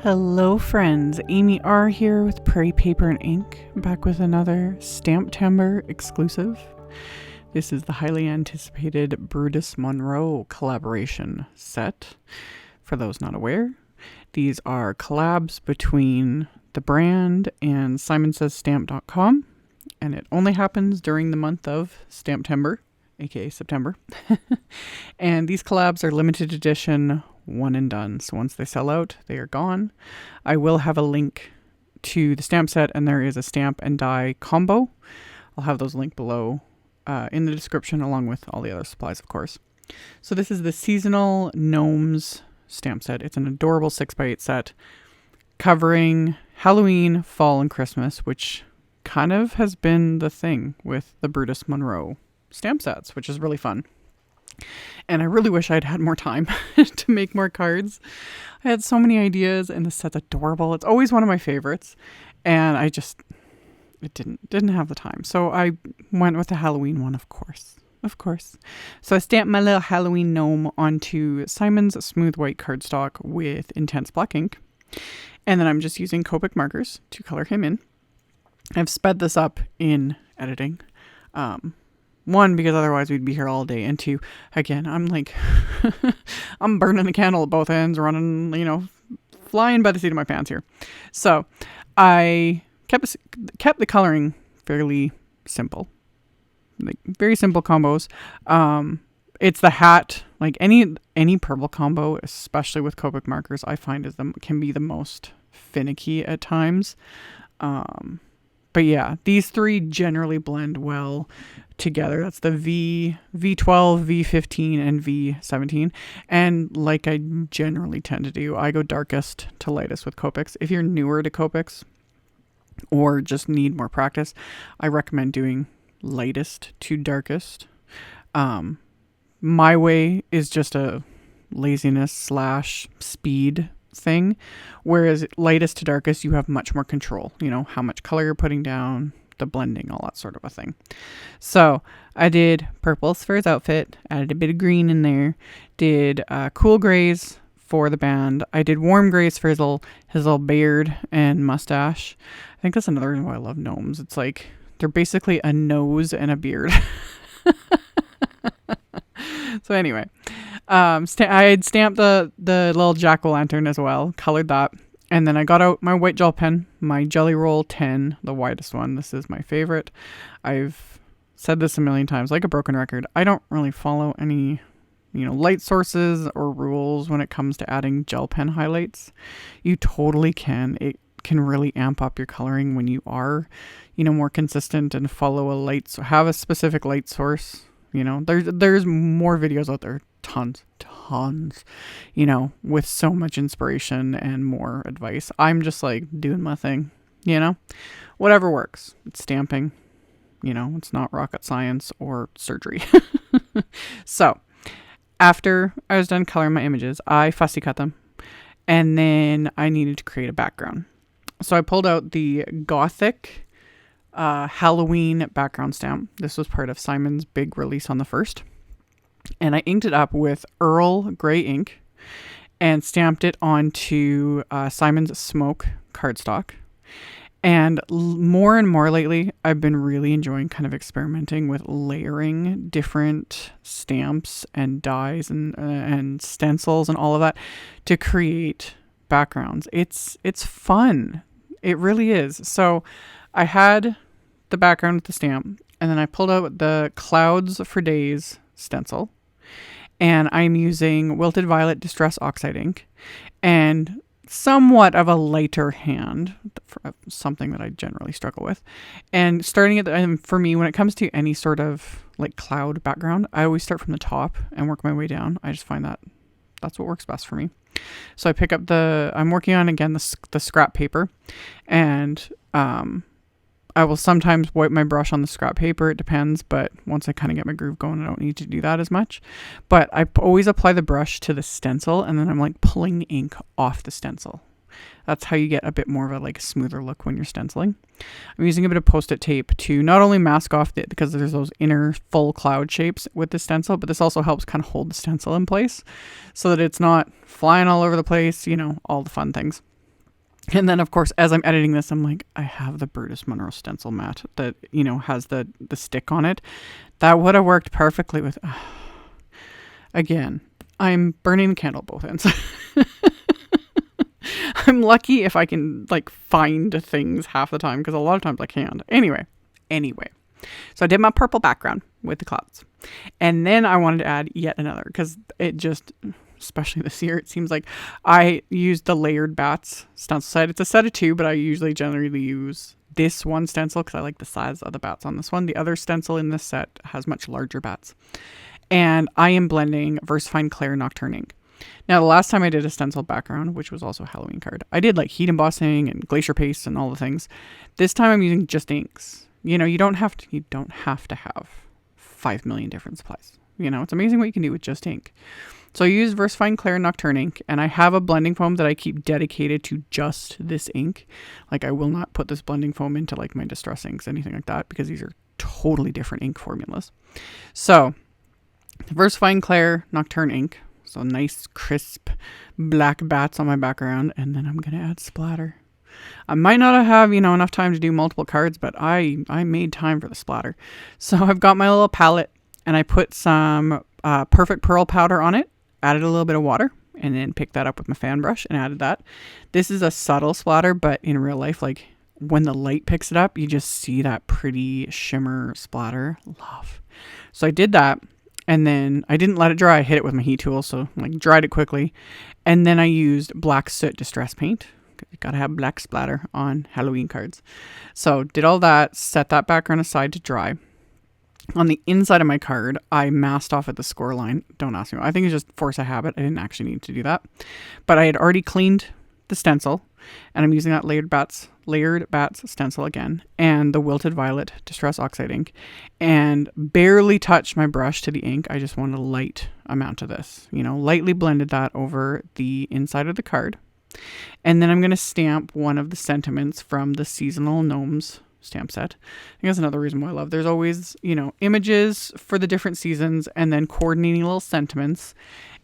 Hello friends, AmyR here with Prairie Paper and Ink, back with another STAMPtember exclusive. This is the highly anticipated Brutus Monroe collaboration set. For those not aware, these are collabs between the brand and SimonsSaysStamp.com, and it only happens during the month of STAMPtember, aka September. And these collabs are limited edition, one and done. So once they sell out, they are gone. I will have a link to the stamp set, and there is a stamp and die combo. I'll have those linked below in the description, along with all the other supplies, of course. So this is the seasonal Gnomes stamp set. It's an adorable 6x8 set covering Halloween, fall, and Christmas, which kind of has been the thing with the Brutus Monroe stamp sets, which is really fun. And I really wish I'd had more time to make more cards. I had so many ideas, and this set's adorable. It's always one of my favorites, and it didn't have the time. So I went with the Halloween one, of course. So I stamped my little Halloween gnome onto Simon's smooth white cardstock with intense black ink, and then I'm just using Copic Markers to color him in. I've sped this up in editing. One, because otherwise we'd be here all day. And two, again, I'm like, I'm burning the candle at both ends, running, flying by the seat of my pants here. So I kept the coloring fairly simple, like very simple combos. It's the hat, like any purple combo, especially with Copic Markers, I find can be the most finicky at times. But yeah, these three generally blend well together. That's the V12, V15, and V17. And like I generally tend to do, I go darkest to lightest with Copics. If you're newer to Copics or just need more practice, I recommend doing lightest to darkest. My way is just a laziness / speed thing, whereas lightest to darkest, you have much more control, how much color you're putting down, the blending, all that sort of a thing. So I did purples for his outfit, added a bit of green in there, did cool grays for the band. I did warm grays for his little beard and mustache. I think that's another reason why I love gnomes. It's like they're basically a nose and a beard. So anyway, I had stamped the little jack-o'-lantern as well, colored that, and then I got out my white gel pen, my Jelly Roll 10, the widest one. This is my favorite. I've said this a million times, like a broken record. I don't really follow any, light sources or rules when it comes to adding gel pen highlights. You totally can. It can really amp up your coloring when you are, more consistent and follow have a specific light source. There's more videos out there, tons, with so much inspiration and more advice. I'm just like doing my thing, whatever works. It's stamping, it's not rocket science or surgery. So after I was done coloring my images, I fussy cut them, and then I needed to create a background. So I pulled out the Gothic Halloween background stamp. This was part of Simon's big release on the 1st. And I inked it up with EARL gray ink and stamped it onto Simon's Smoke cardstock. And more and more lately, I've been really enjoying kind of experimenting with layering different stamps and dies and stencils and all of that to create backgrounds. It's fun. It really is. So I had the background with the stamp, and then I pulled out the Clouds for Days stencil, and I'm using Wilted Violet Distress Oxide ink and somewhat of a lighter hand, for something that I generally struggle with. And starting for me, when it comes to any sort of like cloud background, I always start from the top and work my way down. I just find that that's what works best for me. So I pick up I'm working on, again, the scrap paper, and I will sometimes wipe my brush on the scrap paper. It depends, but once I kind of get my groove going, I don't need to do that as much. But I always apply the brush to the stencil, and then I'm like pulling the ink off the stencil. That's how you get a bit more of a smoother look when you're stenciling. I'm using a bit of Post-it tape to not only mask off because there's those inner full cloud shapes with the stencil, but this also helps kind of hold the stencil in place so that it's not flying all over the place, all the fun things. And then, of course, as I'm editing this, I'm like, I have the Brutus Monroe stencil mat that, you know, has the stick on it. That would have worked perfectly with... Again, I'm burning the candle at both ends. I'm lucky if I can, like, find things half the time, because a lot of times I can't. Anyway. So I did my purple background with the clouds. And then I wanted to add yet another, because it just... especially this year, it seems like I used the layered bats stencil set. It's a set of 2, but I usually generally use this one stencil because I like the size of the bats on this one. The other stencil in this set has much larger bats. And I am blending VersaFine Clair Nocturne ink. Now, the last time I did a stencil background, which was also a Halloween card, I did like heat embossing and glacier paste and all the things. This time I'm using just inks. You know, you don't have to have 5 million different supplies. You know, it's amazing what you can do with just ink. So I use VersaFine Clair Nocturne ink, and I have a blending foam that I keep dedicated to just this ink. Like, I will not put this blending foam into like my distress inks, anything like that, because these are totally different ink formulas. So VersaFine Clair Nocturne ink. So nice crisp black bats on my background, and then I'm going to add splatter. I might not have, you know, enough time to do multiple cards, but I made time for the splatter. So I've got my little palette, and I put some Perfect Pearl powder on it. Added a little bit of water, and then picked that up with my fan brush and added that. This is a subtle splatter, but in real life, like when the light picks it up, you just see that pretty shimmer splatter. Love. So I did that, and then I didn't let it dry. I hit it with my heat tool, so like dried it quickly. And then I used black soot distress paint. You gotta have black splatter on Halloween cards. So did all that, set that background aside to dry. On the inside of my card, I masked off at the score line. Don't ask me. I think it's just force of habit. I didn't actually need to do that. But I had already cleaned the stencil, and I'm using that layered bats stencil again, and the Wilted Violet Distress Oxide ink, and barely touched my brush to the ink. I just wanted a light amount of this, you know, lightly blended that over the inside of the card. And then I'm going to stamp one of the sentiments from the Seasonal Gnomes stamp set. I think that's another reason why I love. There's always, you know, images for the different seasons and then coordinating little sentiments.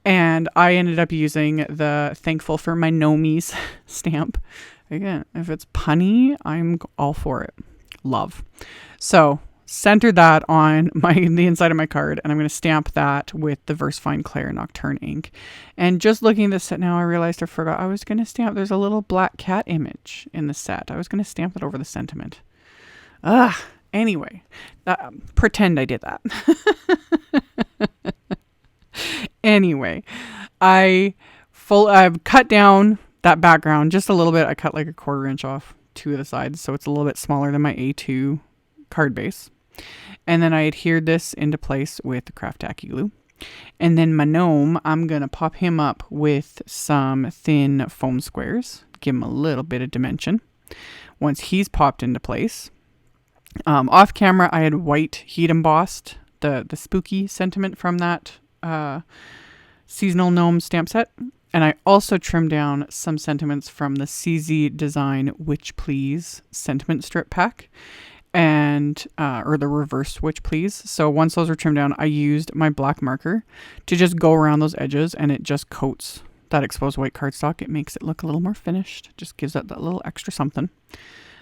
And I ended up using the Thankful for My Gnomies stamp. Again, if it's punny, I'm all for it. Love. So center that on the inside of my card, and I'm going to stamp that with the VersaFine Clair Nocturne ink. And just looking at this set now, I realized I forgot I was going to stamp. There's a little black cat image in the set. I was going to stamp it over the sentiment. Anyway, pretend I did that. Anyway, I've cut down that background just a little bit. I cut like a 1/4 inch off 2 of the sides, so it's a little bit smaller than my A2 card base. And then I adhered this into place with the Craft Tacky glue. And then my gnome, I'm going to pop him up with some thin foam squares, give him a little bit of dimension. Once he's popped into place, off camera, I had white heat embossed the spooky sentiment from that Seasonal Gnome stamp set. And I also trimmed down some sentiments from the CZ Design Witch Please sentiment strip pack, and or the reverse Witch Please. So once those were trimmed down, I used my black marker to just go around those edges, and it just coats that exposed white cardstock. It makes it look a little more finished. Just gives it that little extra something.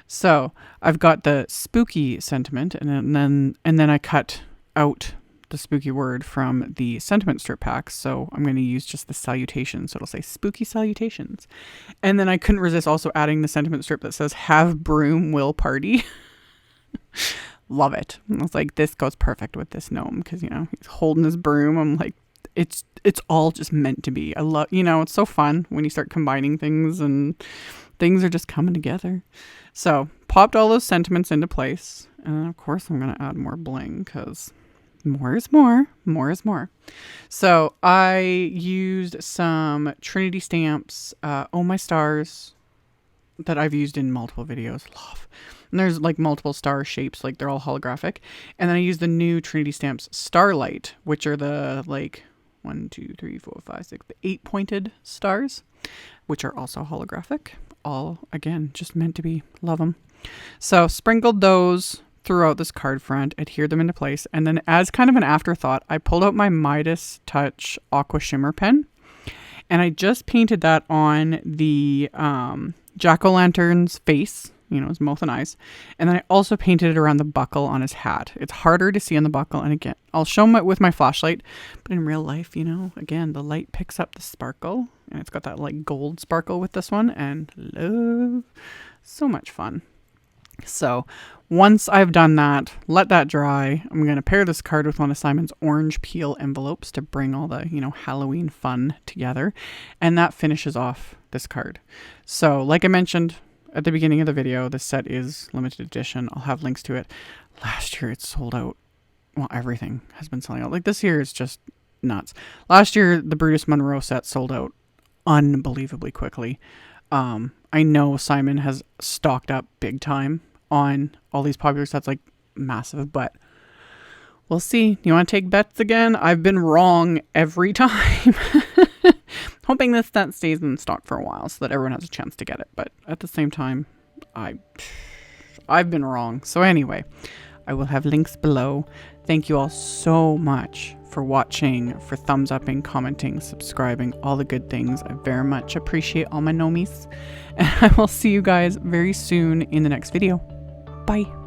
So I've got the spooky sentiment, and then I cut out the spooky word from the sentiment strip pack. So I'm going to use just the salutation. So it'll say spooky salutations. And then I couldn't resist also adding the sentiment strip that says have broom will party. Love it. I was like, this goes perfect with this gnome, because, you know, he's holding his broom. I'm like, it's all just meant to be. I love, you know, it's so fun when you start combining things and things are just coming together. So popped all those sentiments into place. And of course I'm going to add more bling, because more is more. More is more. So I used some Trinity stamps, Oh My Stars, that I've used in multiple videos. Love. And there's like multiple star shapes, like they're all holographic. And then I used the new Trinity stamps Starlight, which are the like 1, 2, 3, 4, 5, 6, the 8 pointed stars, which are also holographic. All, again, just meant to be. Love them. So sprinkled those throughout this card front, adhered them into place. And then as kind of an afterthought, I pulled out my Midas Touch Aqua Shimmer pen. And I just painted that on the jack-o'-lantern's face, you know, his mouth and eyes. And then I also painted it around the buckle on his hat. It's harder to see on the buckle. And again, I'll show him it with my flashlight, but in real life, you know, again, the light picks up the sparkle, and it's got that like gold sparkle with this one, and love, so much fun. So once I've done that, let that dry, I'm going to pair this card with one of Simon's orange peel envelopes to bring all the, you know, Halloween fun together. And that finishes off this card. So like I mentioned at the beginning of the video, this set is limited edition. I'll have links to it. Last year it sold out. Well, everything has been selling out. Like this year is just nuts. Last year, the Brutus Monroe set sold out unbelievably quickly. I know Simon has stocked up big time on all these popular sets, like massive, but we'll see. You want to take bets again? I've been wrong every time. Hoping this set stays in stock for a while so that everyone has a chance to get it. But at the same time, I've been wrong. So anyway, I will have links below. Thank you all so much for watching, for thumbs upping, commenting, subscribing, all the good things. I very much appreciate all my Gnomes. And I will see you guys very soon in the next video. Bye.